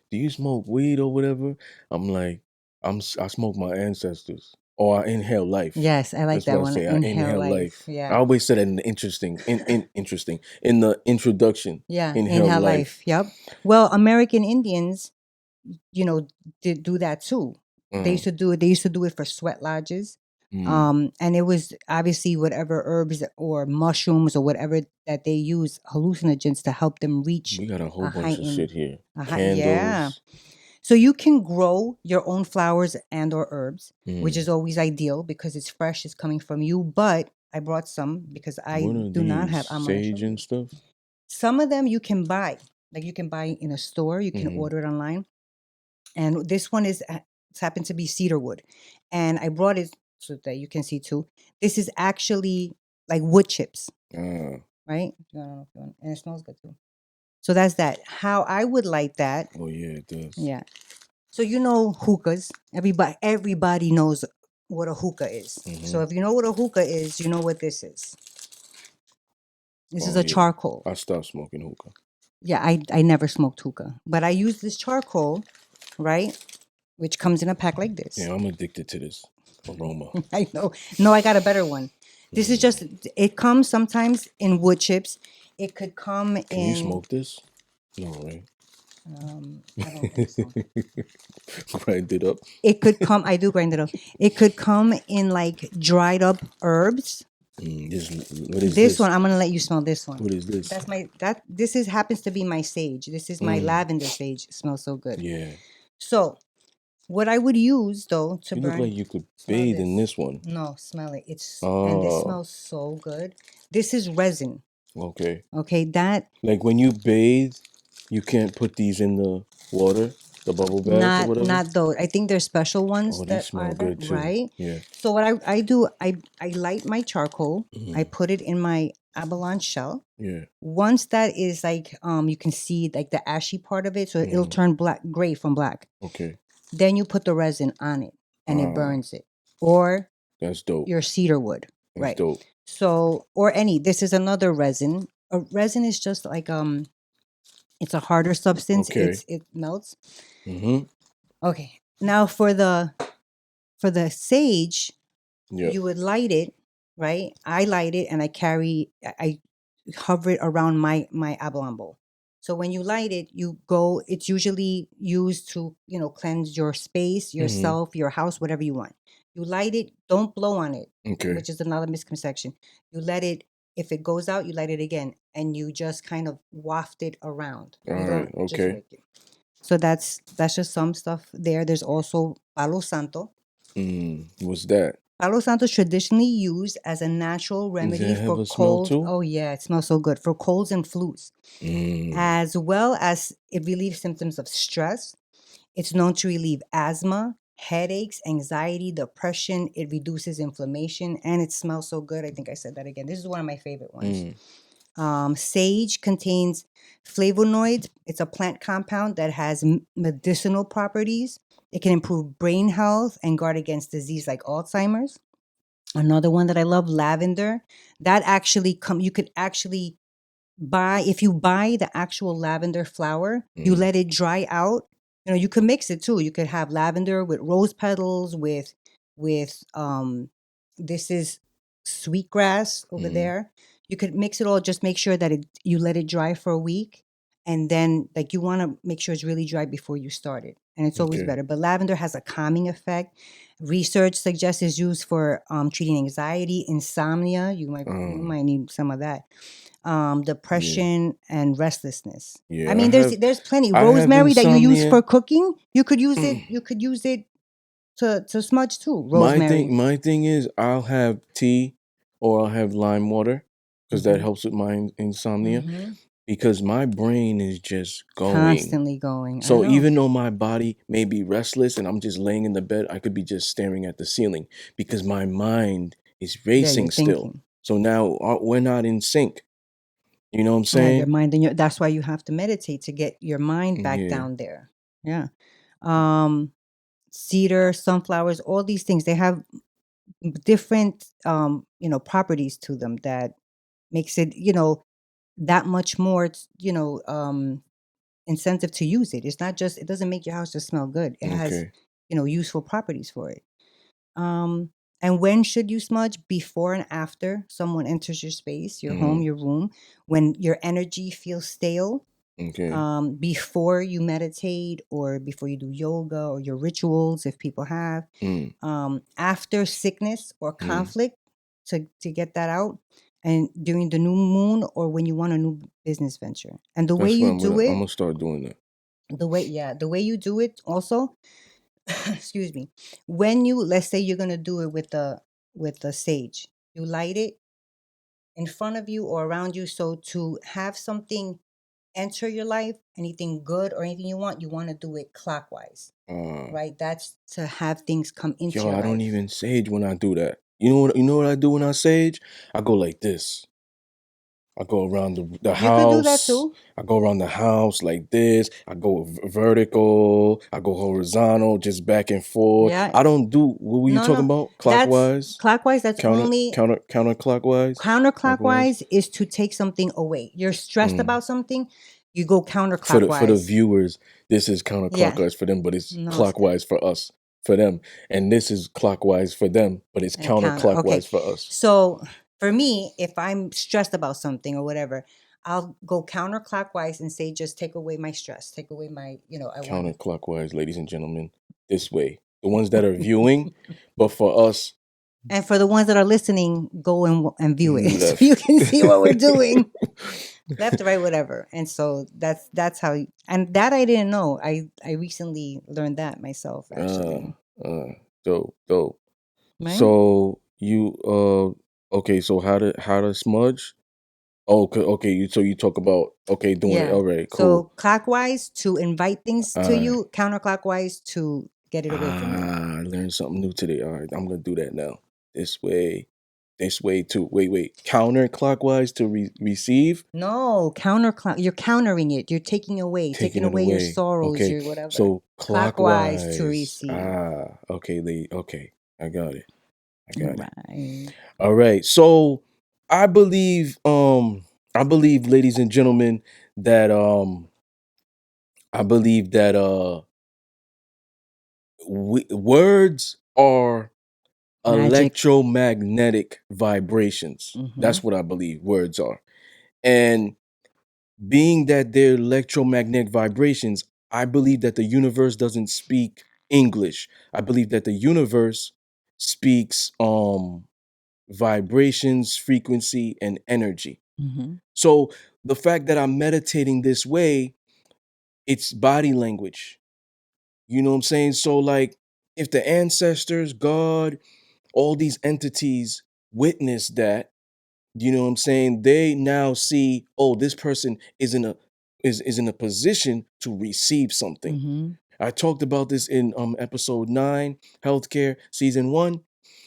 "Do you smoke weed or whatever?" I'm like, I smoke my ancestors, or I inhale life. Yes, I like That's what that I one. say. I Inhale inhale life. life. I Yeah. always said it in interesting in the introduction. Yeah. Inhale Inhale life. life. Yep. Well, American Indians, did do that too. They Uh, used to do it. They used to do it for sweat lodges. mm, And it was obviously whatever herbs or mushrooms or whatever that they use, hallucinogens, to help them reach we got a a whole bunch of heightened, shit here. yeah. Candles. So you can grow your own flowers and or herbs, which Mm. is always ideal because it's fresh, it's coming from you. But I brought some because I What are do not these? have. I'm gonna show Sage and you. stuff. Some of them you can buy, like you can buy in a store. You can Mm-hmm. order it online. And this one it's happened to be cedar wood, and I brought it so that you can see too. This is actually like wood chips, Ah, right? I don't know if you want, and it smells good too. So that's that. How I would like that, oh yeah, it does. yeah. So hookahs. Everybody knows what a hookah is. So Mm-hmm. if you know what a hookah is, you know what this is. This is Oh a yeah, charcoal. I stopped smoking hookah. Yeah, I never smoked hookah, but I use this charcoal, right? Which comes in a pack like this. Yeah, I'm addicted to this aroma. I know. No, I got a better one. This is just, Mm. it comes sometimes in wood chips. It could come Can you in, smoke this? No, right? I don't think so. Grind it up. I do grind it up. It could come in like dried up herbs. What is This this? one, I'm gonna let you smell this one. What is this? This is happens to be my sage. This is my Mm, lavender sage. It smells so good. yeah. So what I would use though to You look burn, like you could smell bathe in this. this one. No, smell it. And this Oh, smells so good. This is resin. okay. Okay, that Like when you bathe, you can't put these in the water, the bubble bath or whatever. not those. I think there's special ones Oh, these that are smell that, good too. right? Yeah. So what I do, I light my charcoal. I Mm, put it in my abalone shell. yeah. Once that is like, you can see like the ashy part of it, so it'll Mm, turn gray from black. okay. Then you put the resin on it and it Ah, burns it. Or that's dope. your cedar wood, That's right? dope. So, or this is another resin. A resin is just like, it's a harder substance. Okay. It melts. Mm-hmm. Okay. Now for the sage, Yeah. you would light it, right? I light it and I hover it around my abalone bowl. So when you light it, it's usually used to, cleanse your space, Mm-hmm. yourself, your house, whatever you want. You light it, don't blow on it, Okay. which is another misconception. You let it, if it goes out, you light it again and you just kind of waft it around. All You right. don't just Okay. rake it. So that's just some stuff there. There's also Palo Santo. What's that? Palo Santo is traditionally used as a natural Does remedy that have for a smell colds. too? Oh yeah, it smells so good for colds and flus, Mm, as well as it relieves symptoms of stress. It's known to relieve asthma, headaches, anxiety, depression. It reduces inflammation, and it smells so good. I think I said that again. This is one of my favorite ones. mm, Sage contains flavonoids. It's a plant compound that has medicinal properties. It can improve brain health and guard against disease like Alzheimer's. Another one that I love, lavender. That actually you could actually if you buy the actual lavender flower, you mm. let it dry out. You could mix it too. You could have lavender with rose petals, with this is sweetgrass over Mm, there. You could mix it all, just make sure that you let it dry for a week. And then like you want to make sure it's really dry before you start it. And it's always okay. better. But lavender has a calming effect. Research suggests it's used for treating anxiety, insomnia. You Um, might need some of that. Yeah. depression, and restlessness. I Yeah. mean, there's plenty. I have Rosemary that you use insomnia. for cooking, you could use it. You could use it to smudge too. My Rosemary. thing is I'll have tea or I'll have lime water because that Hmm. helps with my insomnia Hmm. because my brain is just going. Constantly going. I So know. even though my body may be restless and I'm just laying in the bed, I could be just staring at the ceiling because my mind is Yeah, you're racing still. thinking. So now we're not in sync. You know what I'm Yeah, your saying? mind and your. That's why you have to meditate to get your mind back Yeah. down there. Yeah. Um, Cedar, sunflowers, all these things. They have different, properties to them that makes it, that much more, incentive to use it. It's not just. It doesn't make your house just smell good. It has, Okay. useful properties for it. Um, and when should you smudge? Before and after someone enters your space, your home, Mm, your room, when your energy feels stale, okay. before you meditate or before you do yoga or your rituals, if people have, Mm, after sickness or mm. conflict to get that out, and during the new moon or when you want a new business venture. And the way That's what you do I'm it, gonna start doing that. the way you do it also, excuse me, when you, let's say you're gonna do it with the sage, you light it in front of you or around you. So to have something enter your life, anything good or anything you want to do it clockwise, Uh, right? That's to have things come into yo, your I don't life. even sage when I do that. You know what I do when I sage? I go like this. I go around the You could do that house. too. I go around the house like this. I go vertical. I go horizontal, just back and forth. Yeah. I don't do what were you No, talking no. about? That's Clockwise, clockwise. That's only counterclockwise, clockwise. counterclockwise is to take something away. You're stressed Mm. about something, you go For the counterclockwise. viewers, this is Yeah. counterclockwise for them, but it's No, clockwise for us, for them, and this is clockwise for them, but it's and counter. Okay. counterclockwise for us. So for me, if I'm stressed about something or whatever, I'll go counterclockwise and say, just take away my stress, take away my, I want. Counterclockwise, ladies and gentlemen, this way. The ones that are viewing, but for us, And for the ones that are listening, go and view it so you left. can see what we're doing, left, right, whatever. And so that's how. And that I didn't know. I recently learned that myself, uh, actually. dope. Right? So you okay? So how to smudge? Oh, okay. You talk about doing it. Yeah. All right, cool. So clockwise to invite things All to right. you, counterclockwise to get it away from you. I learned something new today. All right, I'm gonna do that now. This way, this way too. Wait. Counterclockwise to receive, No, you're countering it. You're taking taking it away your away. sorrows, Okay, your whatever. so Clockwise to clockwise. receive. Okay, okay. I got it. I got it. Right. All right. So I believe, ladies and gentlemen, that I believe that words are Magic. electromagnetic vibrations. Mm-hmm. That's what I believe words are. And being that they're electromagnetic vibrations, I believe that the universe doesn't speak English. I believe that the universe speaks vibrations, frequency, and energy. Mm-hmm. So the fact that I'm meditating this way, it's body language. You know what I'm saying? So like if the ancestors, God, all these entities witness that, you know what I'm saying, they now see, oh, this person is in a position to receive something. Mm-hmm. I talked about this in episode 9, healthcare, season 1.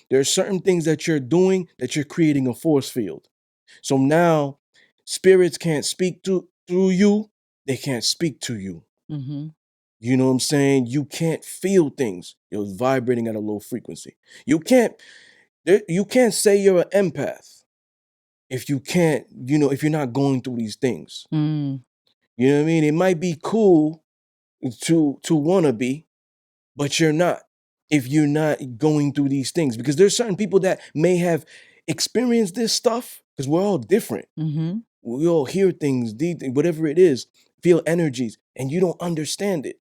There are certain things that you're doing that you're creating a force field. So now spirits can't speak through you, they can't speak to you. Mm-hmm. You know what I'm saying? You can't feel things. You're vibrating at a low frequency. You can't say you're an empath if you can't, if you're not going through these things. Mm. You know what I mean? It might be cool to wanna be, but you're not if you're not going through these things because there's certain people that may have experienced this stuff because we're all different. Mm-hmm. We all hear things, whatever it is, feel energies, and you don't understand it.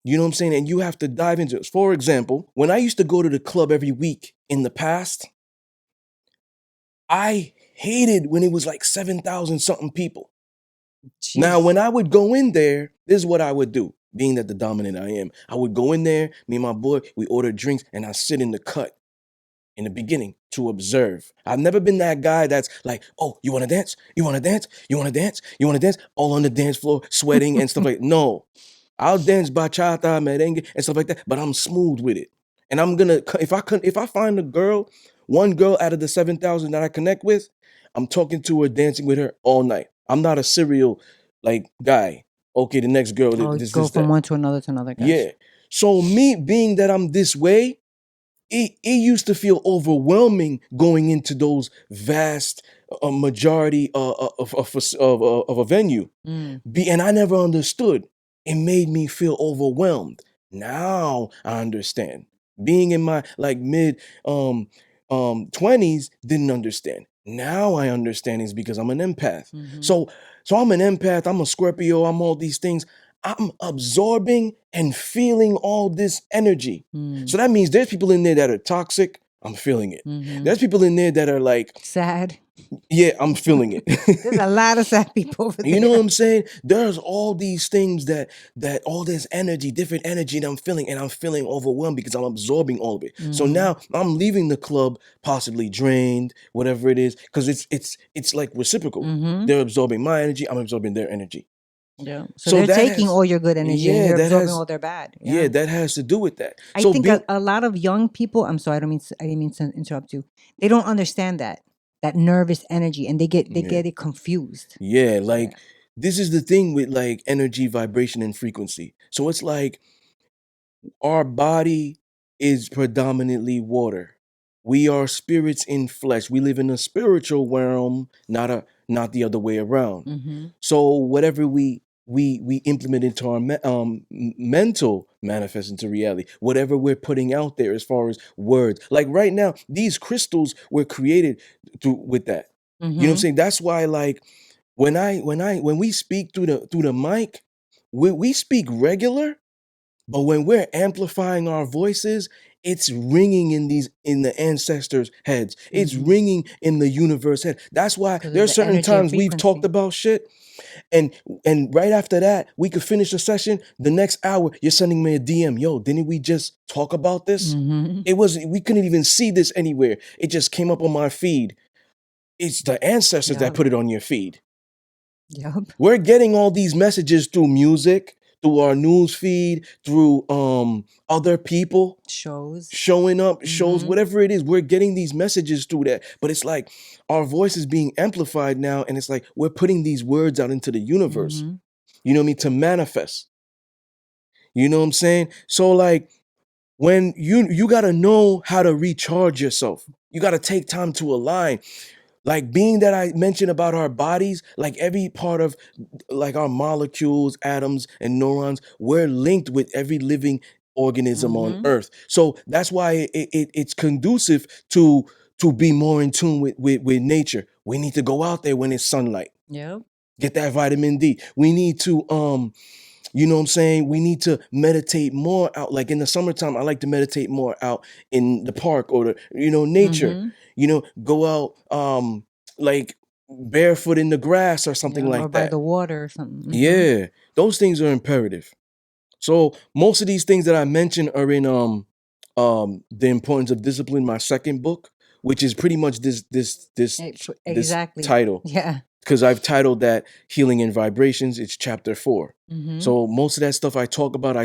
You know what I'm saying? And you have to dive into it. For example, when I used to go to the club every week in the past, I hated when it was like 7,000 something people. Now, Jeez. when I would go in there, this is what I would do. Being that the dominant I am, I would go in there, me and my boy, we order drinks, and I sit in the cut in the beginning to observe. I've never been that guy that's like, oh, you want to dance? You want to dance? You want to dance? You want to dance? All on the dance floor, sweating and stuff like that. No, I'll dance bachata, merengue, and stuff like that, but I'm smooth with it. And I'm gonna, if I find a girl, one girl out of the 7,000 that I connect with, I'm talking to her, dancing with her all night. I'm not a serial like guy. Okay, the next girl, Oh, go this, from that. one to another to another, guys. Yeah. So me being that I'm this way, it used to feel overwhelming going into those vast majority of a venue. Mm. And I never understood. It made me feel overwhelmed. Now I understand. Being in my like mid 20s, didn't understand. Now I understand is because I'm an empath. Mhm. So I'm an empath, I'm a Scorpio, I'm all these things. I'm absorbing and feeling all this energy. Mm. So that means there's people in there that are toxic. I'm feeling it. Mhm. There's people in there that are like, Sad. yeah, I'm feeling it. There's a lot of sad people over there. You know what I'm saying? There's all these things that all this energy, different energy that I'm feeling, and I'm feeling overwhelmed because I'm absorbing all of it. So Mhm. now I'm leaving the club possibly drained, whatever it is, because it's like reciprocal. Mhm. They're absorbing my energy, I'm absorbing their energy. Yeah. So, So they're that taking has, all your good energy and yeah, you're that absorbing has, all their bad. yeah, Yeah. that has to do with that. I So think being, a lot of young people, I'm sorry, I didn't mean to interrupt you. They don't understand that nervous energy, and they yeah. get it confused. Yeah, Yeah. like this is the thing with like energy, vibration, and frequency. So it's like our body is predominantly water. We are spirits in flesh. We live in a spiritual realm, not the other way around. Mhm. So whatever we implement into our mental manifests into reality. Whatever we're putting out there as far as words, like right now, these crystals were created with that. You know what I'm Mhm. saying? That's why, like, when we speak through the mic, we speak regular, but when we're amplifying our voices, it's ringing in the ancestors' heads. It's Mhm. ringing in the universe head. That's why 'Cause of there's the certain energy and times we've talked frequency. about shit, and right after that, we could finish the session. The next hour, you're sending me a DM. Yo, didn't we just talk about this? Mhm. It wasn't. We couldn't even see this anywhere. It just came up on my feed. It's the ancestors that Yep. put it on your feed. Yep. We're getting all these messages through music, through our news feed, through other people Shows. showing up, shows, Mhm. whatever it is. We're getting these messages through that. But it's like our voice is being amplified now, and it's like we're putting these words out into the universe. Mhm. You know what I mean? To manifest. You know what I'm saying? So like when you gotta know how to recharge yourself. You gotta take time to align. Like being that I mentioned about our bodies, like every part of like our molecules, atoms, and neurons, we're linked with every living organism on Mhm. earth. So that's why it's conducive to be more in tune with nature. We need to go out there when it's sunlight. Yep. Get that vitamin D. We need to you know what I'm saying? We need to meditate more out. Like in the summertime, I like to meditate more out in the park or the, nature. Mhm. Go out like barefoot in the grass or something Yeah. Or like by that. the water or something. Mhm. Yeah, those things are imperative. So most of these things that I mentioned are in The Importance of Discipline, my second book, which is pretty much this Exactly. title, Yeah. because I've titled that Healing and Vibrations. It's chapter 4. Mhm. So most of that stuff I talk about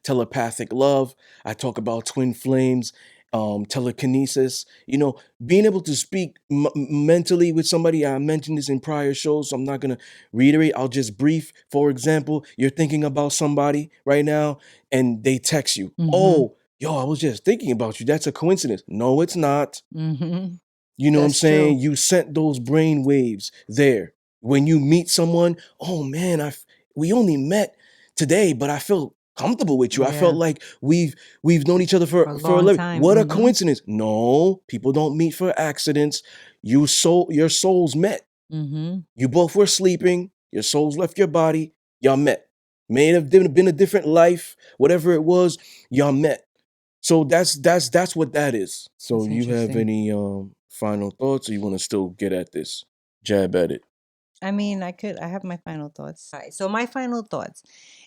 telepathic love. I talk about twin flames, telekinesis. Being able to speak mentally with somebody. I mentioned this in prior shows, so I'm not gonna reiterate. I'll just brief. For example, you're thinking about somebody right now, and they text you. Mhm. Oh, yo, I was just thinking about you. That's a coincidence. No, it's not. Mhm. You know what I'm That's true. saying? You sent those brain waves there. When you meet someone, oh man, we only met today, but I feel comfortable with you. I felt Yeah. like we've known each other For a for a long living. time. What a Mhm. coincidence. No, people don't meet for accidents. Your souls met. Mhm. You both were sleeping, your souls left your body, y'all met. May have been a different life, whatever it was, y'all met. So that's what that is. So That's you have interesting. any final thoughts, or you want to still get at this? Jab at it. I mean, I have my final thoughts. All right. So, my final thoughts.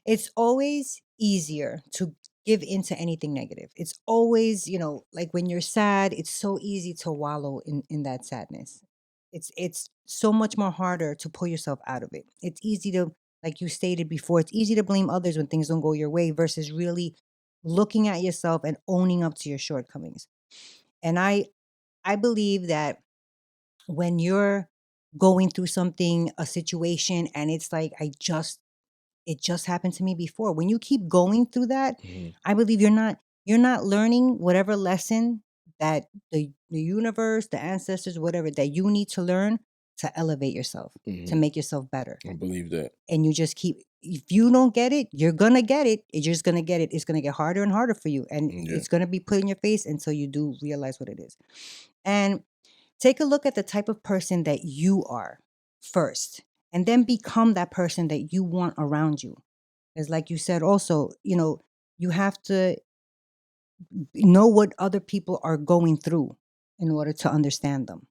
It's always easier to give into anything negative. It's always, like when you're sad, it's so easy to wallow in that sadness. It's so much more harder to pull yourself out of it. It's easy to, like you stated before, it's easy to blame others when things don't go your way versus really looking at yourself and owning up to your shortcomings. And I believe that when you're going through something, a situation, and it's like, it just happened to me before. When you keep going through that, Mhm, I believe you're not learning whatever lesson that the universe, the ancestors, whatever that you need to learn to elevate yourself, to mhm. make yourself better. I believe that. And you just keep, if you don't get it, you're gonna get it. You're just gonna get it. It's gonna get harder and harder for you. And Yeah. it's gonna be put in your face until you do realize what it is. And take a look at the type of person that you are first, and then become that person that you want around you. Because, like you said, also, you have to know what other people are going through in order to understand them.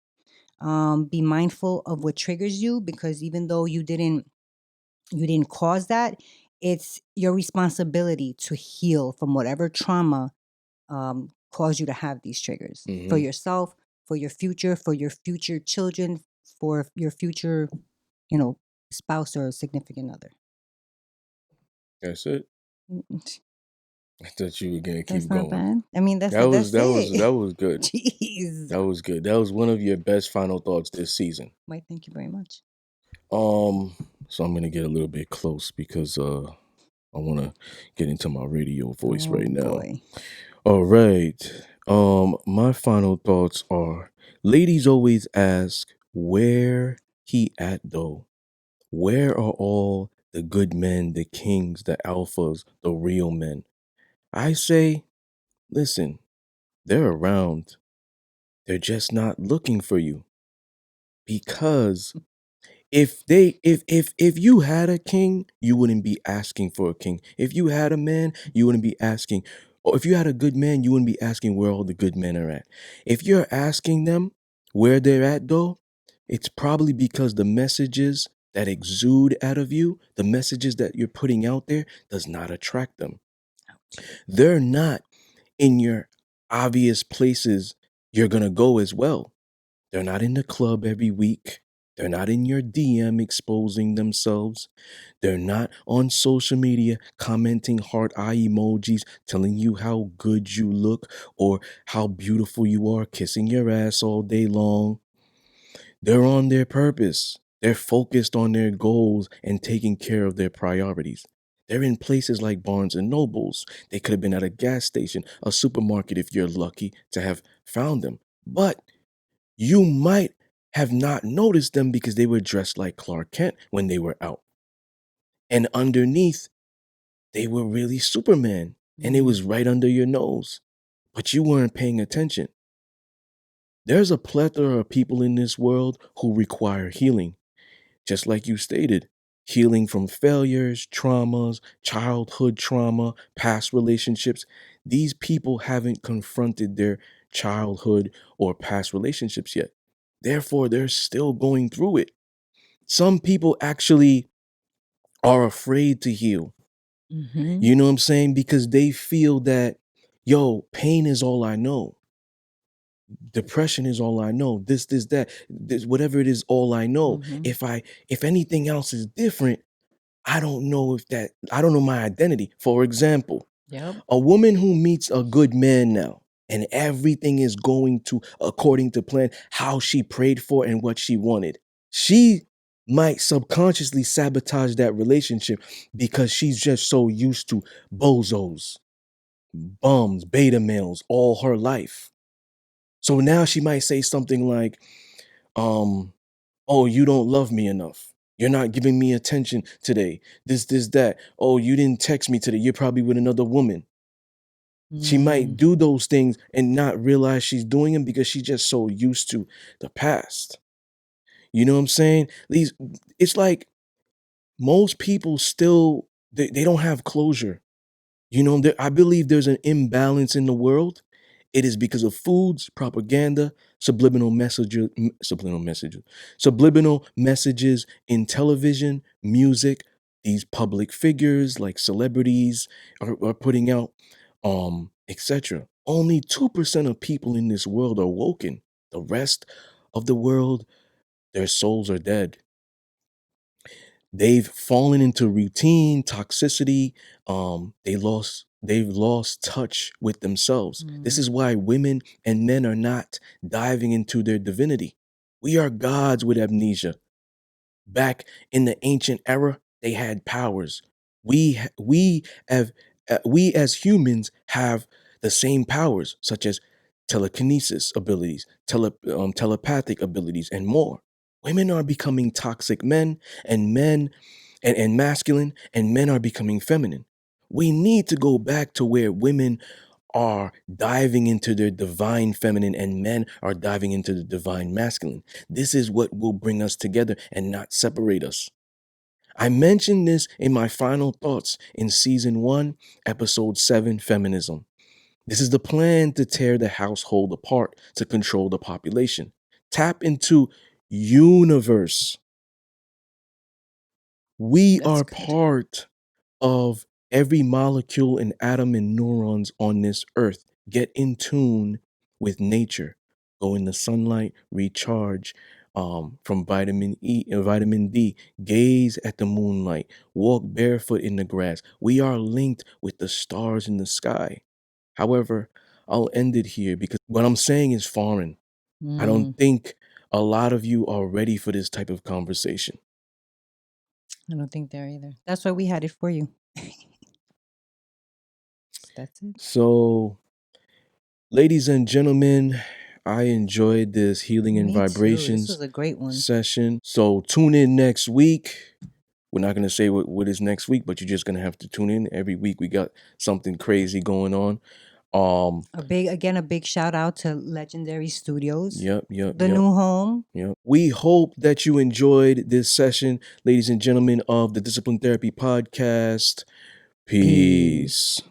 Be mindful of what triggers you, because even though you didn't cause that, it's your responsibility to heal from whatever trauma caused you to have these triggers for Hmm. yourself, for your future children, for your future, you know, spouse or significant other. That's it. Mm, I thought you were gonna That's keep not going. bad. I mean, that's That was that's that was it. that was good. Jeez. That was good. That was one of your best final thoughts this season. Why, thank you very much. Um, so I'm gonna get a little bit close because I wanna get into my radio voice Oh right now. boy. All right. My final thoughts are: ladies always ask, where he at though? Where are all the good men, the kings, the alphas, the real men? I say, listen, they're around. They're just not looking for you, because if you had a king, you wouldn't be asking for a king. If you had a man, you wouldn't be asking. Or if you had a good man, you wouldn't be asking where all the good men are at. If you're asking them where they're at though, it's probably because the messages that exude out of you, the messages that you're putting out there, does not attract them. Ouch. They're not in your obvious places you're gonna go as well. They're not in the club every week. They're not in your DM exposing themselves. They're not on social media commenting heart eye emojis, telling you how good you look or how beautiful you are, kissing your ass all day long. They're on their purpose. They're focused on their goals and taking care of their priorities. They're in places like Barnes and Nobles. They could have been at a gas station, a supermarket if you're lucky to have found them. But you might have not noticed them because they were dressed like Clark Kent when they were out. And underneath, they were really Superman. And it was Mm. right under your nose. But you weren't paying attention. There's a plethora of people in this world who require healing. Just like you stated, healing from failures, traumas, childhood trauma, past relationships. These people haven't confronted their childhood or past relationships yet. Therefore, they're still going through it. Some people actually are afraid to heal. Mm-hmm. You know what I'm saying? Because they feel that, yo, pain is all I know. Depression is all I know. This, that, this, whatever it is, all I know. Mm-hmm. If anything else is different, I don't know my identity. For example, Yep. a woman who meets a good man now and everything is going to according to plan, how she prayed for and what she wanted. She might subconsciously sabotage that relationship because she's just so used to bozos, bums, beta males all her life. So now she might say something like, um, oh, you don't love me enough. You're not giving me attention today. This, that. Oh, you didn't text me today. You're probably with another woman. She might Mm. do those things and not realize she's doing them because she's just so used to the past. You know what I'm saying? It's like most people still, they don't have closure. I believe there's an imbalance in the world. It is because of foods, propaganda, subliminal messages in television, music, these public figures like celebrities are putting out, etc. Only 2% of people in this world are woken. The rest of the world, their souls are dead. They've fallen into routine, toxicity. They've lost touch with themselves. This is why women and men are not diving into their divinity. We are gods with amnesia. Back in the ancient era, they had powers. We as humans have the same powers, such as telekinesis abilities, telepathic abilities, and more. Women are becoming toxic men and masculine, and men are becoming feminine. We need to go back to where women are diving into their divine feminine and men are diving into the divine masculine. This is what will bring us together and not separate us. I mentioned this in my final thoughts in season 1, episode 7, Feminism. This is the plan to tear the household apart to control the population. Tap into universe. We That's are good. part of every molecule and atom and neurons on this earth. Get in tune with nature. Go in the sunlight, recharge from vitamin E and vitamin D. Gaze at the moonlight. Walk barefoot in the grass. We are linked with the stars in the sky. However, I'll end it here because what I'm saying is foreign. I don't Mm, think a lot of you are ready for this type of conversation. I don't think they're either. That's why we had it for you. That's it. So, ladies and gentlemen, I enjoyed this healing and Me too. This vibrations was a great one. session. So, tune in next week. We're not going to say what is next week, but you're just going to have to tune in. Every week we got something crazy going on. A big shout out to Legendary Studios, Yep, yep, the yep. new home. Yep. We hope that you enjoyed this session, ladies and gentlemen of the Discipline Therapy Podcast. Peace. Peace.